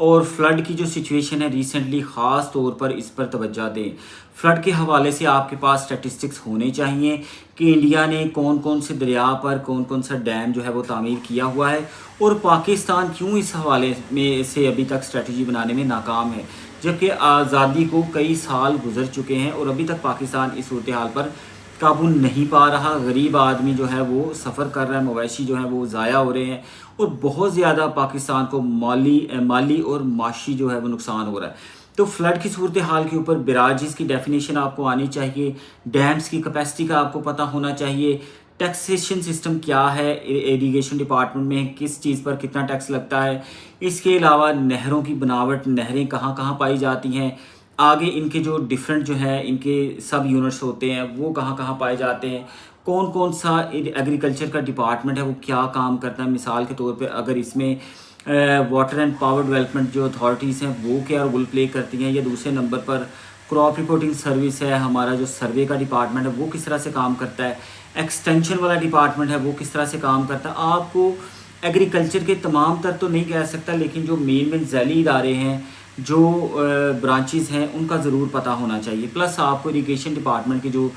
اور فلڈ کی جو سچویشن ہے ریسنٹلی خاص طور پر اس پر توجہ دیں. فلڈ کے حوالے سے آپ کے پاس اسٹیٹسٹکس ہونے چاہیے کہ انڈیا نے کون کون سے دریا پر کون کون سا ڈیم جو ہے وہ تعمیر کیا ہوا ہے اور پاکستان کیوں اس حوالے میں سے ابھی تک اسٹریٹجی بنانے میں ناکام ہے، جبکہ آزادی کو کئی سال گزر چکے ہیں اور ابھی تک پاکستان اس صورتحال پر قابو نہیں پا رہا. غریب آدمی جو ہے وہ سفر کر رہا ہے، مویشی جو ہیں وہ ضائع ہو رہے ہیں اور بہت زیادہ پاکستان کو مالی اور معاشی جو ہے وہ نقصان ہو رہا ہے. تو فلڈ کی صورتحال کے اوپر براجز کی ڈیفینیشن آپ کو آنی چاہیے، ڈیمز کی کیپیسٹی کا آپ کو پتہ ہونا چاہیے، ٹیکسیشن سسٹم کیا ہے ایریگیشن ڈپارٹمنٹ میں، کس چیز پر کتنا ٹیکس لگتا ہے. اس کے علاوہ نہروں کی بناوٹ، نہریں کہاں کہاں پائی جاتی ہیں، آگے ان کے جو ڈفرینٹ جو ہے ان کے سب یونٹس ہوتے ہیں وہ کہاں کہاں پائے جاتے ہیں، کون کون سا ایگریکلچر کا ڈپارٹمنٹ ہے وہ کیا کام کرتا ہے. مثال کے طور پہ اگر اس میں واٹر اینڈ پاور ڈیولپمنٹ جو اتھارٹیز ہیں وہ کیا رول پلے کرتی ہیں، یا دوسرے نمبر پر کراپ رپورٹنگ سروس ہے، ہمارا جو سروے کا ڈپارٹمنٹ ہے وہ کس طرح سے کام کرتا ہے، ایکسٹینشن والا ڈپارٹمنٹ ہے وہ کس طرح سے کام کرتا ہے. آپ کو ایگریکلچر کے تمام تر تو نہیں کہہ سکتا، لیکن جو مین ذیلی ادارے ہیں، جو برانچز ہیں، ان کا ضرور پتہ ہونا چاہیے. پلس آپ کو ایریگیشن ڈپارٹمنٹ کے جو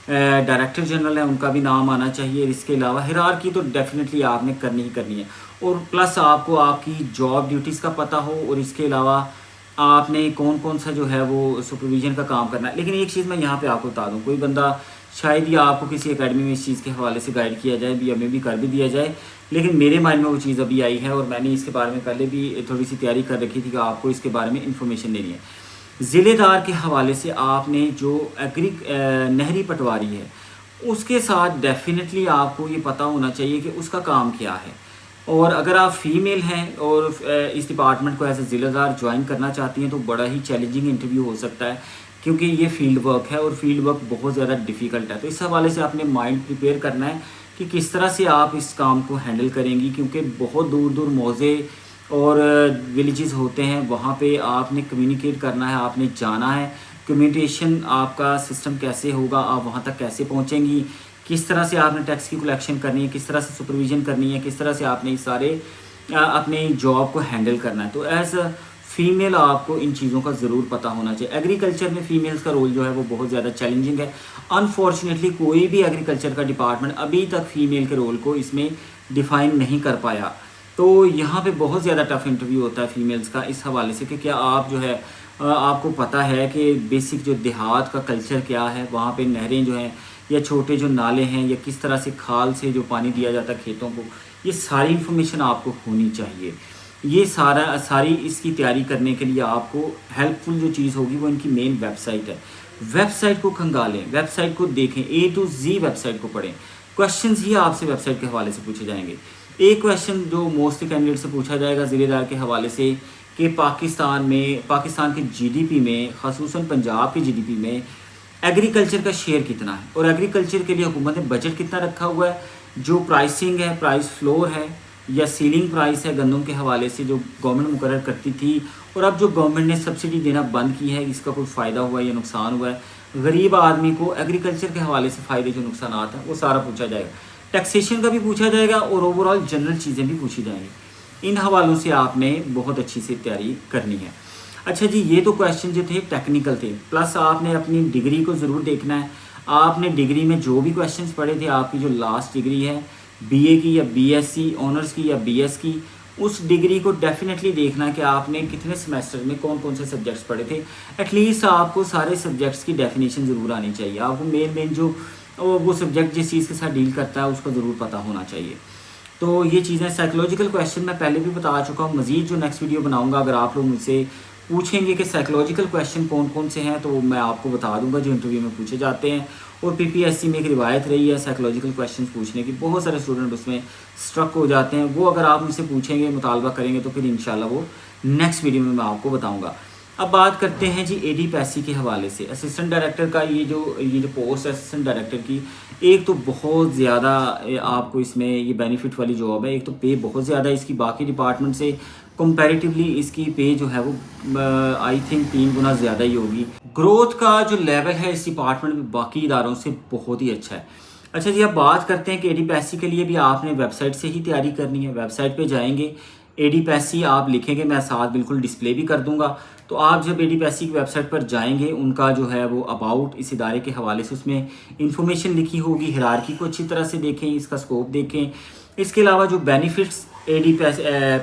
ڈائریکٹر جنرل ہیں ان کا بھی نام آنا چاہیے. اس کے علاوہ ہیرارکی تو ڈیفینیٹلی آپ نے کرنی ہی کرنی ہے، اور پلس آپ کو آپ کی جاب ڈیوٹیز کا پتہ ہو، اور اس کے علاوہ آپ نے کون کون سا جو ہے وہ سپرویژن کا کام کرنا ہے. لیکن ایک چیز میں یہاں پہ آپ کو بتا دوں، کوئی بندہ شاید ہی آپ کو کسی اکیڈمی میں اس چیز کے حوالے سے گائیڈ کیا جائے بھی، ہمیں بھی کر بھی دیا جائے، لیکن میرے مائنڈ میں وہ چیز ابھی آئی ہے اور میں نے اس کے بارے میں پہلے بھی تھوڑی سی تیاری کر رکھی تھی کہ آپ کو اس کے بارے میں انفارمیشن دینی ہے. ضلع دار کے حوالے سے آپ نے جو نہری پٹواری ہے اس کے ساتھ ڈیفینیٹلی آپ کو یہ پتہ ہونا چاہیے کہ اس کا کام کیا ہے. اور اگر آپ فیمیل ہیں اور اس ڈپارٹمنٹ کو ایز اے ضلع دار جوائن کرنا چاہتی ہیں تو بڑا ہی چیلنجنگ انٹرویو ہو سکتا ہے، کیونکہ یہ فیلڈ ورک ہے اور فیلڈ ورک بہت زیادہ ڈیفیکلٹ ہے. تو اس حوالے سے آپ نے مائنڈ پریپیئر کرنا ہے کہ کس طرح سے آپ اس کام کو ہینڈل کریں گی، کیونکہ بہت دور دور موضع اور ولیجز ہوتے ہیں، وہاں پہ آپ نے کمیونیکیٹ کرنا ہے، آپ نے جانا ہے. کمیونیکیشن آپ کا سسٹم کیسے ہوگا، آپ وہاں تک کیسے پہنچیں گی، کس طرح سے آپ نے ٹیکس کی کلیکشن کرنی ہے، کس طرح سے سپرویژن کرنی ہے، کس طرح سے آپ نے سارے اپنے جاب کو ہینڈل کرنا ہے. تو ایز اے فیمیل آپ کو ان چیزوں کا ضرور پتہ ہونا چاہیے. ایگریکلچر میں فیمیلز کا رول جو ہے وہ بہت زیادہ چیلنجنگ ہے. انفارچونیٹلی کوئی بھی ایگریکلچر کا ڈپارٹمنٹ ابھی تک فیمیل کے رول کو اس میں ڈیفائن نہیں کر پایا. تو یہاں پہ بہت زیادہ ٹف انٹرویو ہوتا ہے فیمیلز کا اس حوالے سے کہ کیا آپ جو ہے آپ کو پتہ ہے کہ بیسک جو دیہات کا کلچر کیا ہے، وہاں پہ نہریں جو ہیں یا چھوٹے جو نالے ہیں یا کس طرح سے کھال سے جو پانی دیا جاتا ہے کھیتوں کو، یہ ساری انفارمیشن آپ کو ہونی چاہیے. یہ ساری اس کی تیاری کرنے کے لیے آپ کو ہیلپ فل جو چیز ہوگی وہ ان کی مین ویب سائٹ ہے. ویب سائٹ کو کھنگالیں، ویب سائٹ کو دیکھیں، A to Z website کو پڑھیں. کویشچنز ہی آپ سے ویب سائٹ کے حوالے سے پوچھے جائیں گے. ایک کویشچن جو موسٹلی کینڈیڈیٹ سے پوچھا جائے گا ضلع دار کے حوالے سے کہ پاکستان کے GDP میں، خصوصاً پنجاب کی GDP میں ایگریکلچر کا شیئر کتنا ہے، اور ایگریکلچر کے لیے حکومت نے بجٹ کتنا رکھا ہوا ہے. جو پرائسنگ ہے، پرائس فلور ہے یا سیلنگ پرائس ہے گندم کے حوالے سے جو گورنمنٹ مقرر کرتی تھی، اور اب جو گورنمنٹ نے سبسڈی دینا بند کی ہے، اس کا کوئی فائدہ ہوا ہے یا نقصان ہوا ہے. غریب آدمی کو ایگریکلچر کے حوالے سے فائدے جو نقصانات ہیں وہ سارا پوچھا جائے گا. ٹیکسیشن کا بھی پوچھا جائے گا اور اوور آل جنرل چیزیں بھی پوچھی جائیں گی. ان حوالوں سے آپ نے بہت اچھی سے تیاری کرنی ہے. اچھا جی، یہ تو کویشچن جو تھے ٹیکنیکل تھے. پلس آپ نے اپنی ڈگری کو ضرور دیکھنا ہے. آپ نے ڈگری میں جو بھی کویشچنس پڑھے تھے، آپ کی جو لاسٹ ڈگری ہے BA کی یا BSc آنرس کی یا BS کی، اس ڈگری کو ڈیفینیٹلی دیکھنا کہ آپ نے کتنے سمیسٹر میں کون کون سے سبجیکٹس پڑھے تھے. ایٹ لیسٹ آپ کو سارے سبجیکٹس کی ڈیفینیشن ضرور آنی چاہیے. آپ کو مین جو وہ سبجیکٹ جس چیز کے ساتھ ڈیل کرتا ہے اس کو ضرور پتہ ہونا چاہیے. تو یہ چیزیں سائیکلوجیکل کویشچن میں پہلے بھی بتا چکا ہوں. مزید جو نیکسٹ ویڈیو بناؤں گا، اگر آپ لوگ مجھ سے پوچھیں گے کہ سائیکلوجیکل کویشچن کون کون سے ہیں تو میں آپ کو بتا دوں گا جو انٹرویو میں پوچھے جاتے ہیں. اور PPSC میں ایک روایت رہی ہے سائیکلوجیکل کویشچنس پوچھنے کی، بہت سارے اسٹوڈنٹ اس میں اسٹرک ہو جاتے ہیں. وہ اگر آپ مجھ سے پوچھیں گے، مطالبہ کریں گے تو پھر انشاءاللہ وہ نیکسٹ ویڈیو میں آپ کو بتاؤں گا. اب بات کرتے ہیں جی AD پیسی کے حوالے سے. اسسٹنٹ ڈائریکٹر کا یہ جو پوسٹ ہے اسسٹنٹ ڈائریکٹر کی، ایک تو بہت زیادہ آپ کو اس میں یہ بینیفٹ والی جاب ہے. ایک تو پے بہت زیادہ ہے اس کی، باقی ڈپارٹمنٹ سے کمپیریٹیولی اس کی پے جو ہے وہ آئی تھنک 3 گنا زیادہ ہی ہوگی. گروتھ کا جو لیول ہے اس ڈپارٹمنٹ میں باقی اداروں سے بہت ہی اچھا ہے. اچھا جی، اب بات کرتے ہیں کہ AD پیسی کے لیے بھی آپ نے ویب سائٹ سے ہی تیاری کرنی ہے. ویب سائٹ پہ جائیں گے، اے ڈی پیسی آپ لکھیں گے، میں ساتھ بالکل ڈسپلے بھی کر دوں گا. تو آپ جب اے ڈی پیسی کی ویب سائٹ پر جائیں گے، ان کا جو ہے وہ اباؤٹ اس ادارے کے حوالے سے اس میں انفارمیشن لکھی ہوگی. ہیرارکی کو اچھی طرح سے دیکھیں، اس کا اسکوپ دیکھیں. اس کے علاوہ جو بینیفٹس اے ڈی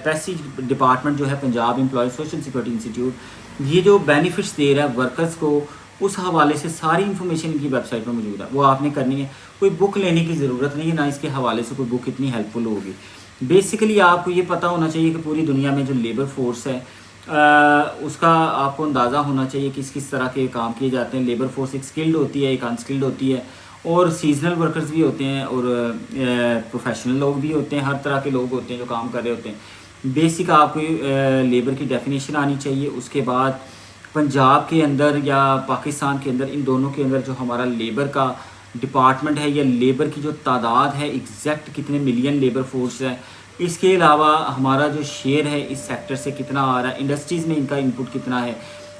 پیسی ڈپارٹمنٹ جو ہے Punjab employee social security institute, یہ جو بینیفٹس دے رہا ہے ورکرز کو، اس حوالے سے ساری انفارمیشن ان کی ویب سائٹ پر موجود ہے. وہ آپ نے کرنی ہے. کوئی بک لینے کی ضرورت نہیں ہے، نہ اس کے حوالے سے کوئی بک اتنی ہیلپ فل ہوگی. بیسیکلی آپ کو یہ پتہ ہونا چاہیے کہ پوری دنیا میں جو لیبر فورس ہے اس کا آپ کو اندازہ ہونا چاہیے کہ کس طرح کے کام کیے جاتے ہیں. لیبر فورس ایک سکلڈ ہوتی ہے، ایک انسکلڈ ہوتی ہے، اور سیزنل ورکرز بھی ہوتے ہیں، اور پروفیشنل لوگ بھی ہوتے ہیں. ہر طرح کے لوگ ہوتے ہیں جو کام کر رہے ہوتے ہیں. بیسک آپ کو لیبر کی ڈیفینیشن آنی چاہیے. اس کے بعد پنجاب کے اندر یا پاکستان کے اندر، ان دونوں کے اندر جو ہمارا لیبر کا ڈپارٹمنٹ ہے یا لیبر کی جو تعداد ہے ایگزیکٹ کتنے ملین لیبر فورس ہے. اس کے علاوہ ہمارا جو شیئر ہے اس سیکٹر سے کتنا آ رہا ہے، انڈسٹریز میں ان کا انپٹ کتنا ہے،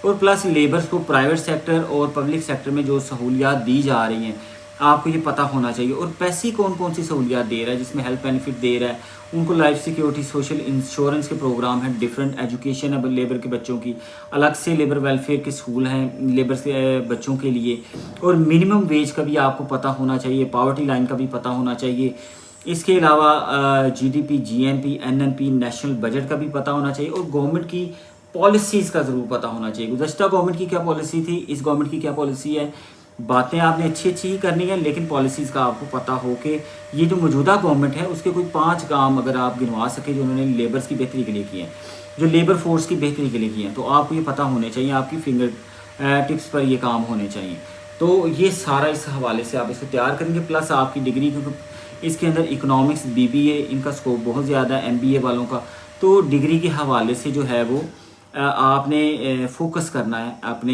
اور پلس لیبرز کو پرائیویٹ سیکٹر اور پبلک سیکٹر میں جو سہولیات دی جا رہی ہیں آپ کو یہ پتہ ہونا چاہیے. اور پیسے کون سی سہولیات دے رہا ہے، جس میں ہیلتھ بینیفٹ دے رہا ہے. ان کو لائف سیکیورٹی، سوشل انشورنس کے پروگرام ہیں، ڈفرینٹ ایجوکیشن ہے لیبر کے بچوں کی، الگ سے لیبر ویلفیئر کے اسکول ہیں لیبر کے بچوں کے لیے. اور منیمم ویج کا بھی آپ کو پتہ ہونا چاہیے، پاورٹی لائن کا بھی پتہ ہونا چاہیے. اس کے علاوہ G D P, G N P, N N P, national budget کا بھی پتہ ہونا چاہیے. اور گورنمنٹ کی پالیسیز کا ضرور پتہ ہونا چاہیے. گزشتہ گورنمنٹ کی کیا پالیسی تھی، اس گورنمنٹ کی کیا پالیسی ہے. باتیں آپ نے اچھی ہی کرنی ہے، لیکن پالیسیز کا آپ کو پتہ ہو کہ یہ جو موجودہ گورنمنٹ ہے اس کے کوئی 5 کام اگر آپ گنوا سکیں جو انہوں نے لیبرز کی بہتری کے لیے کیے ہیں، جو لیبر فورس کی بہتری کے لیے کیے ہیں، تو آپ کو یہ پتہ ہونے چاہیے، آپ کی فنگر ٹپس پر یہ کام ہونے چاہیے. تو یہ سارا اس حوالے سے آپ اس کو تیار کریں گے. پلس آپ کی ڈگری، کیونکہ اس کے اندر اکنامکس، بی بی اے، ان کا اسکوپ بہت زیادہ ہے، ایم بی اے والوں کا. تو ڈگری کے حوالے سے جو ہے وہ آپ نے فوکس کرنا ہے اپنے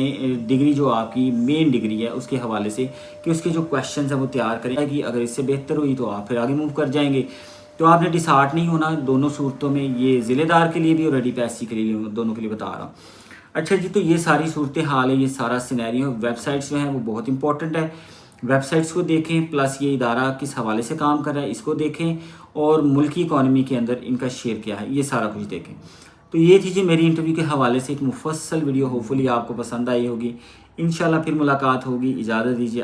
ڈگری، جو آپ کی مین ڈگری ہے اس کے حوالے سے، کہ اس کے جو کویشچنز ہیں وہ تیار کریں گی. اگر اس سے بہتر ہوئی تو آپ پھر آگے موو کر جائیں گے. تو آپ نے ڈسہارٹ نہیں ہونا دونوں صورتوں میں، یہ ضلع دار کے لیے بھی اور اے ڈی پیسی کے لیے، دونوں کے لیے بتا رہا ہوں. اچھا جی، تو یہ ساری صورتحال ہے، یہ سارا سینیریو. ویب سائٹس جو ہیں وہ بہت امپورٹنٹ ہے، ویب سائٹس کو دیکھیں. پلس یہ ادارہ کس حوالے سے کام کر رہا ہے اس کو دیکھیں، اور ملکی اکانومی کے اندر ان کا شیئر کیا ہے، یہ سارا کچھ دیکھیں. تو یہ تھی جی میری انٹرویو کے حوالے سے ایک مفصل ویڈیو. ہوپ فلی آپ کو پسند آئی ہوگی. انشاءاللہ پھر ملاقات ہوگی. اجازت دیجیے.